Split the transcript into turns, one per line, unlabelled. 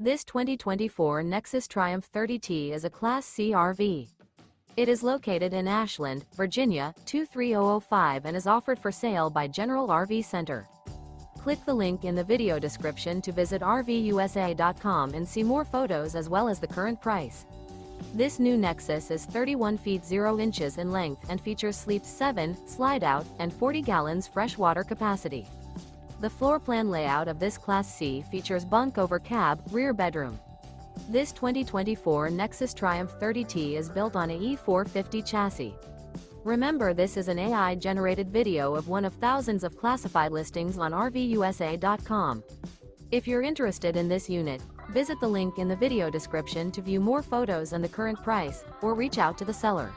This 2024 Nexus Triumph 30T is a Class C RV. It is located in Ashland, Virginia, 23005 and is offered for sale by General RV Center. Click the link in the video description to visit RVUSA.com and see more photos as well as the current price. This new Nexus is 31 feet 0 inches in length and features Sleep 7, Slideout, and 40 gallons fresh water capacity. The floor plan layout of this Class C features bunk over cab, rear bedroom. This 2024 Nexus Triumph 30T is built on a E450 chassis. Remember, this is an AI-generated video of one of thousands of classified listings on RVUSA.com. If you're interested in this unit, visit the link in the video description to view more photos and the current price, or reach out to the seller.